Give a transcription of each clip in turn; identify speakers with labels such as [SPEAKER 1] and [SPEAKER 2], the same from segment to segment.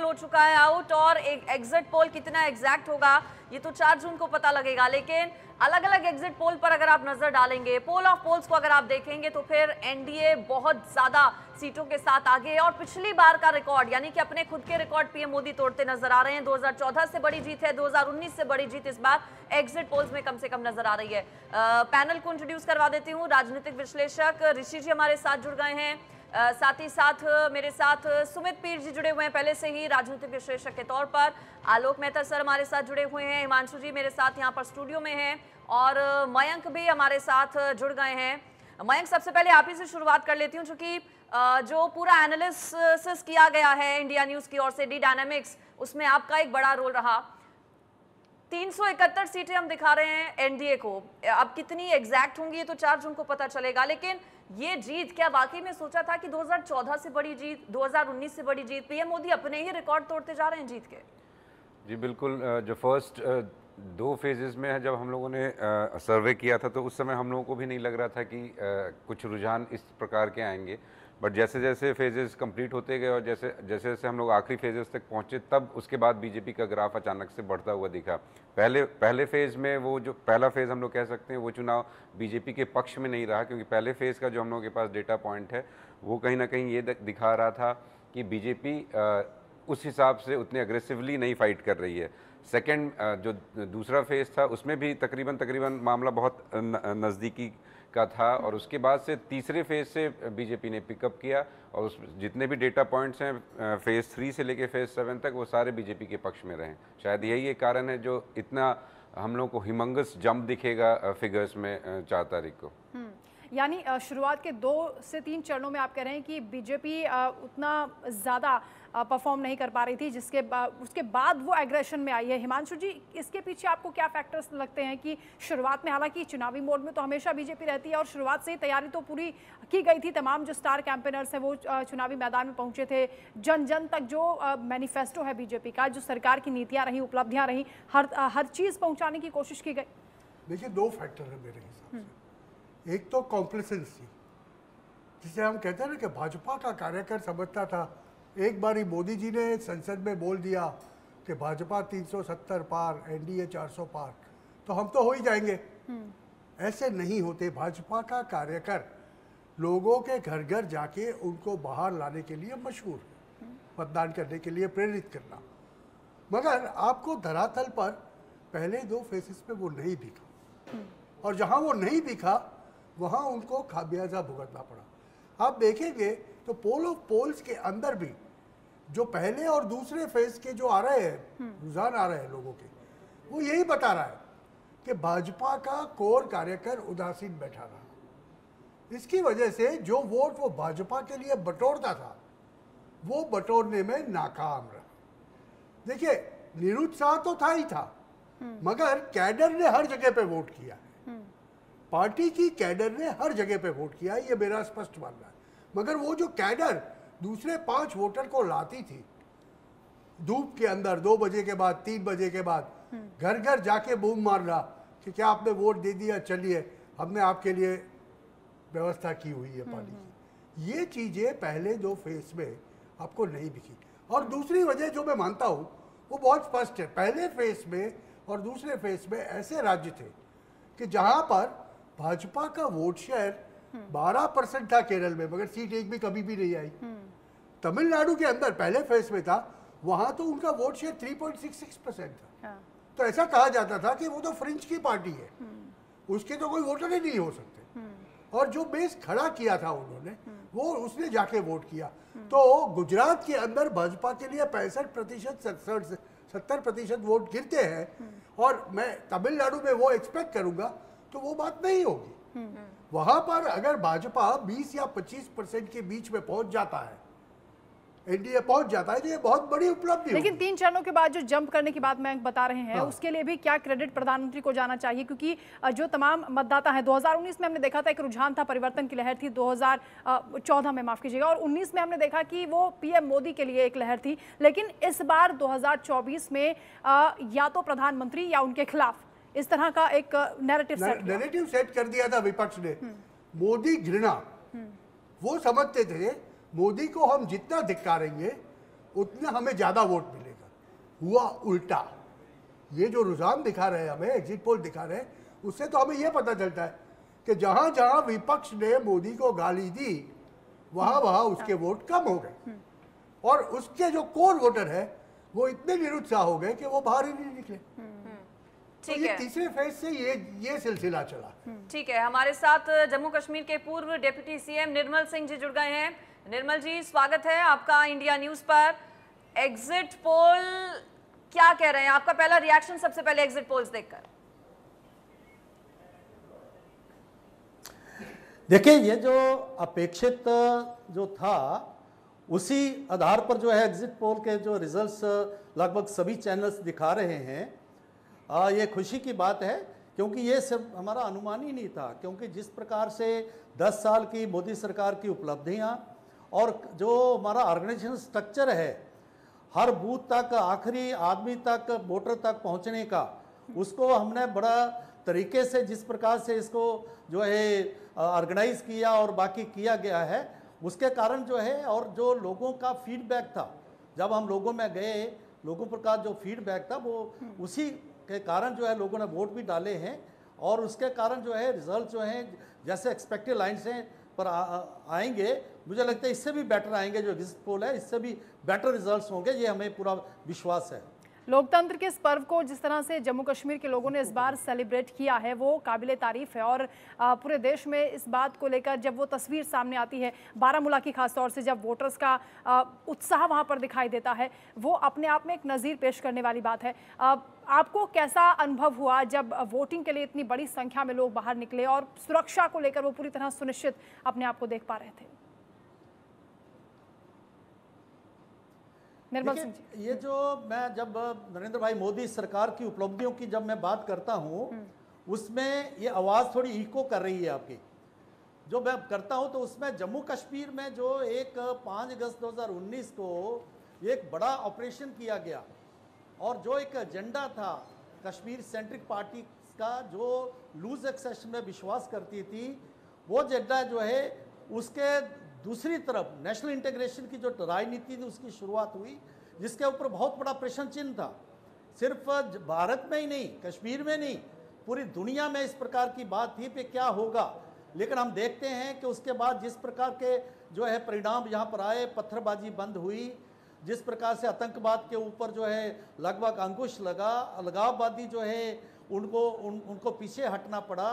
[SPEAKER 1] हो चुका है आउट, और एक एग्जिट पोल कितना एग्जैक्ट होगा ये तो 4 जून को पता लगेगा। लेकिन अलग अलग एग्जिट पोल पर अगर आप नजर डालेंगे, पोल ऑफ पोल्स को अगर आप देखेंगे, तो फिर एनडीए बहुत ज्यादा सीटों के साथ आगे है और पिछली बार का रिकॉर्ड यानी कि अपने खुद के रिकॉर्ड पीएम मोदी तोड़ते नजर आ रहे हैं। 2014 से बड़ी जीत है, 2019 से बड़ी जीत इस बार एग्जिट पोल्स में कम से कम नजर आ रही है। पैनल को इंट्रोड्यूस करवा देती हूँ। राजनीतिक विश्लेषक ऋषि जी हमारे साथ जुड़ गए हैं, साथ ही साथ मेरे साथ सुमित पीर जी जुड़े हुए हैं पहले से ही राजनीतिक विश्लेषक के तौर पर। आलोक मेहता सर हमारे साथ जुड़े हुए हैं, हिमांशु जी मेरे साथ यहाँ पर स्टूडियो में हैं, और मयंक भी हमारे साथ जुड़ गए हैं। मयंक, सबसे पहले आप ही से शुरुआत कर लेती हूँ, क्योंकि जो पूरा एनालिसिस किया गया है इंडिया न्यूज की ओर से, डी डायनामिक्स, उसमें आपका एक बड़ा रोल रहा। 371 सीटें हम दिखा रहे हैं एनडीए को, अब कितनी एग्जैक्ट होंगी ये तो 4 जून को पता चलेगा। लेकिन ये जीत क्या वाकई में सोचा था कि 2014 से बड़ी जीत, 2019 से बड़ी जीत, पीएम मोदी अपने ही रिकॉर्ड तोड़ते जा रहे हैं जीत के?
[SPEAKER 2] जी बिल्कुल। जो फर्स्ट 2 फेजेस में जब हम लोगों ने सर्वे किया था, तो उस समय हम लोगों को भी नहीं लग रहा था कि कुछ रुझान इस प्रकार के आएंगे। बट जैसे जैसे फेजेस कंप्लीट होते गए और जैसे जैसे हम लोग आखिरी फेजेस तक पहुंचे, तब उसके बाद बीजेपी का ग्राफ अचानक से बढ़ता हुआ दिखा। पहले फेज़ में, वो जो पहला फेज़ हम लोग कह सकते हैं, वो चुनाव बीजेपी के पक्ष में नहीं रहा, क्योंकि पहले फेज़ का जो हम लोगों के पास डेटा पॉइंट है वो कहीं ना कहीं ये दिखा रहा था कि बीजेपी उस हिसाब से उतने अग्रेसिवली नहीं फाइट कर रही है। सेकंड जो दूसरा फेज़ था, उसमें भी तकरीबन मामला बहुत नज़दीकी का था, और उसके बाद से तीसरे फेज़ से बीजेपी ने पिकअप किया, और उस जितने भी डेटा पॉइंट्स हैं फेज़ 3 से लेके फेज़ 7 तक, वो सारे बीजेपी के पक्ष में रहे। शायद यही एक कारण है जो इतना हम लोग को हिमंगस जंप दिखेगा फिगर्स में 4 तारीख को।
[SPEAKER 3] यानी शुरुआत के 2 से 3 चरणों में आप कह रहे हैं कि बीजेपी उतना ज़्यादा परफॉर्म नहीं कर पा रही थी, उसके बाद वो एग्रेशन में आई है। हिमांशु जी, इसके पीछे आपको क्या फैक्टर्स लगते हैं कि शुरुआत में, हालांकि चुनावी मोड में तो हमेशा बीजेपी रहती है और शुरुआत से ही तैयारी तो पूरी की गई थी, तमाम जो स्टार कैंपेनर्स हैं वो चुनावी मैदान में पहुंचे थे, जन जन तक जो मैनिफेस्टो है बीजेपी का, जो सरकार की नीतियाँ रही, उपलब्धियाँ रहीं, हर चीज़ पहुँचाने की कोशिश की गई।
[SPEAKER 4] देखिए, 2 फैक्टर है मेरे हिसाब से। एक तो कॉम्प्लेसेंसी, जिसे हम कहते हैं ना कि भाजपा का कार्यकर समझता था, एक बार ही मोदी जी ने संसद में बोल दिया कि भाजपा 370 पार, एनडीए 400 पार, तो हम तो हो ही जाएंगे। ऐसे नहीं होते। भाजपा का कार्यकर लोगों के घर घर जाके उनको बाहर लाने के लिए मशहूर है, मतदान करने के लिए प्रेरित करना। मगर आपको धरातल पर पहले 2 फेसेस पे वो नहीं दिखा, और जहाँ वो नहीं दिखा वहाँ उनको खामियाजा भुगतना पड़ा। आप देखेंगे तो पोल ऑफ पोल्स के अंदर भी जो पहले और दूसरे फेज के जो आ रहे हैं, रुझान आ रहे हैं लोगों के, वो यही बता रहा है कि भाजपा का कोर कार्यकर उदासीन बैठा रहा। इसकी वजह से जो वोट वो भाजपा के लिए बटोरता था, वो बटोरने में नाकाम रहा। देखिए, निरुत्साह तो था ही था, मगर कैडर ने हर जगह पे वोट किया है। पार्टी की कैडर ने हर जगह पे वोट किया है, ये मेरा स्पष्ट मानना है। मगर वो जो कैडर दूसरे 5 वोटर को लाती थी धूप के अंदर, 2 बजे के बाद, 3 बजे के बाद, घर घर जाके बूम मारना कि क्या आपने वोट दे दिया, चलिए हमने आपके लिए व्यवस्था की हुई है पानी की, ये चीज़ें पहले 2 फेज में आपको नहीं दिखी। और दूसरी वजह जो मैं मानता हूँ वो बहुत स्पष्ट है। पहले फेज में और दूसरे फेज में ऐसे राज्य थे कि जहाँ पर भाजपा का वोट शेयर 12% था केरल में, मगर सीट एक भी कभी भी नहीं आई। तमिलनाडु के अंदर पहले फेज में था, वहां तो उनका वोट शेयर 3.66% था। तो ऐसा कहा जाता था कि वो तो फ्रिंज की पार्टी है, उसके तो कोई वोटर ही नहीं हो सकते। और जो बेस खड़ा किया था उन्होंने, वो उसने जाके वोट किया। तो गुजरात के अंदर भाजपा के लिए 65%, 70% वोट गिरते हैं, और मैं तमिलनाडु में वो एक्सपेक्ट करूंगा तो वो बात नहीं होगी। वहां पर अगर भाजपा 20 या 25% के बीच में पहुंच जाता है, एनडीए पहुंच जाता है, तो ये बहुत बड़ी उपलब्धि।
[SPEAKER 3] लेकिन 3 चरणों के बाद जो जंप करने की बात मैं बता रहे हैं, उसके लिए भी क्या क्रेडिट प्रधानमंत्री को जाना चाहिए? क्योंकि जो तमाम मतदाता हैं, 2019 में हमने देखा था एक रुझान था, परिवर्तन की लहर थी, 2014 में माफ कीजिएगा, और 19 में हमने देखा कि वो पीएम मोदी के लिए एक लहर थी। लेकिन इस बार 2024 में या तो प्रधानमंत्री या उनके खिलाफ इस तरह का एक नैरेटिव
[SPEAKER 4] सेट कर दिया था विपक्ष ने। मोदी घृणा, वो समझते थे मोदी को हम जितना धिक्कारेंगे उतना हमें ज़्यादा वोट मिलेगा। हुआ उल्टा। ये जो रुझान दिखा रहे हैं हमें, एग्जिट पोल दिखा रहे हैं, उससे तो हमें यह पता चलता है कि जहां जहां विपक्ष ने मोदी को गाली दी वहां वहां उसके वोट कम हो गए और उसके जो कोर वोटर है वो इतने निरुत्साह हो गए कि वो बाहर ही नहीं निकले। तो
[SPEAKER 1] ठीक
[SPEAKER 4] ये
[SPEAKER 1] है,
[SPEAKER 4] तीसरे फेज से ये सिलसिला चला।
[SPEAKER 1] ठीक है। हमारे साथ जम्मू कश्मीर के पूर्व डिप्टी सीएम निर्मल सिंह जी जुड़ गए हैं। निर्मल जी, स्वागत है आपका इंडिया न्यूज पर। एग्जिट पोल क्या कह रहे हैं, आपका पहला रिएक्शन सबसे पहले एग्जिट पोल्स देखकर?
[SPEAKER 5] देखिए, ये जो अपेक्षित जो था उसी आधार पर जो है एग्जिट पोल के जो रिजल्ट्स लगभग सभी चैनल्स दिखा रहे हैं। ये खुशी की बात है क्योंकि ये सब हमारा अनुमान ही नहीं था, क्योंकि जिस प्रकार से 10 साल की मोदी सरकार की उपलब्धियां और जो हमारा ऑर्गेनाइजेशन स्ट्रक्चर है, हर बूथ तक, आखिरी आदमी तक, वोटर तक पहुंचने का, उसको हमने बड़ा तरीके से जिस प्रकार से इसको जो है ऑर्गेनाइज किया और बाकी किया गया है, उसके कारण जो है, और जो लोगों का फीडबैक था, जब हम लोगों में गए, लोगों पर का जो फीडबैक था वो उसी के कारण जो है लोगों ने वोट भी डाले हैं और उसके कारण जो है रिजल्ट जो हैं जैसे एक्सपेक्टेड लाइन से पर आएंगे, मुझे लगता है इससे भी बेटर आएंगे। जो एग्जिट पोल है इससे भी बेटर रिजल्ट्स होंगे, ये हमें पूरा विश्वास है।
[SPEAKER 3] लोकतंत्र के इस पर्व को जिस तरह से जम्मू कश्मीर के लोगों ने इस बार सेलिब्रेट किया है वो काबिले तारीफ है और पूरे देश में इस बात को लेकर जब वो तस्वीर सामने आती है, बारामूला की खासतौर से जब वोटर्स का उत्साह वहां पर दिखाई देता है, वो अपने आप में एक नज़ीर पेश करने वाली बात है। आपको कैसा अनुभव हुआ जब वोटिंग के लिए इतनी बड़ी संख्या में लोग बाहर निकले और सुरक्षा को लेकर वो पूरी तरह सुनिश्चित अपने आप को देख पा रहे थे? निर्मल सिंह जी,
[SPEAKER 5] ये जो मैं जब नरेंद्र भाई मोदी सरकार की उपलब्धियों की जब मैं बात करता हूँ, उसमें ये आवाज़ थोड़ी इको कर रही है आपकी, जो मैं करता हूँ, तो उसमें जम्मू कश्मीर में जो एक 5 अगस्त 2019 को एक बड़ा ऑपरेशन किया गया और जो एक एजेंडा था कश्मीर सेंट्रिक पार्टी का, जो लूज एक्सेशन में विश्वास करती थी, वो एजेंडा जो है उसके दूसरी तरफ नेशनल इंटीग्रेशन की जो राजनीति थी उसकी शुरुआत हुई, जिसके ऊपर बहुत बड़ा प्रश्न चिन्ह था। सिर्फ भारत में ही नहीं, कश्मीर में नहीं, पूरी दुनिया में इस प्रकार की बात थी कि क्या होगा। लेकिन हम देखते हैं कि उसके बाद जिस प्रकार के जो है परिणाम यहाँ पर आए, पत्थरबाजी बंद हुई, जिस प्रकार से आतंकवाद के ऊपर जो है लगभग अंकुश लगा, अलगाववादी जो है उनको पीछे हटना पड़ा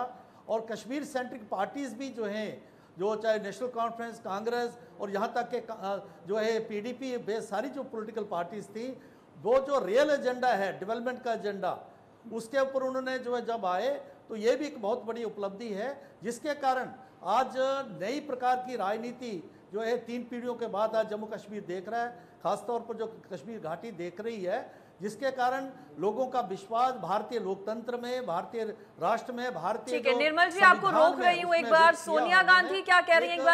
[SPEAKER 5] और कश्मीर सेंट्रिक पार्टीज़ भी जो हैं, जो चाहे नेशनल कॉन्फ्रेंस, कांग्रेस और यहाँ तक के जो है पीडीपी बेस सारी जो पॉलिटिकल पार्टीज थी, वो जो रियल एजेंडा है डेवलपमेंट का एजेंडा, उसके ऊपर उन्होंने जो है जब आए, तो ये भी एक बहुत बड़ी उपलब्धि है, जिसके कारण आज नई प्रकार की राजनीति जो है 3 पीढ़ियों के बाद आज जम्मू कश्मीर देख रहा है, खासतौर पर जो कश्मीर घाटी देख रही है, जिसके कारण लोगों का विश्वास भारतीय लोकतंत्र में, भारतीय राष्ट्र में, भारतीय।
[SPEAKER 1] ठीक है निर्मल जी, आपको रोक रही हूँ एक बार। सोनिया गांधी क्या कह रही है एक बार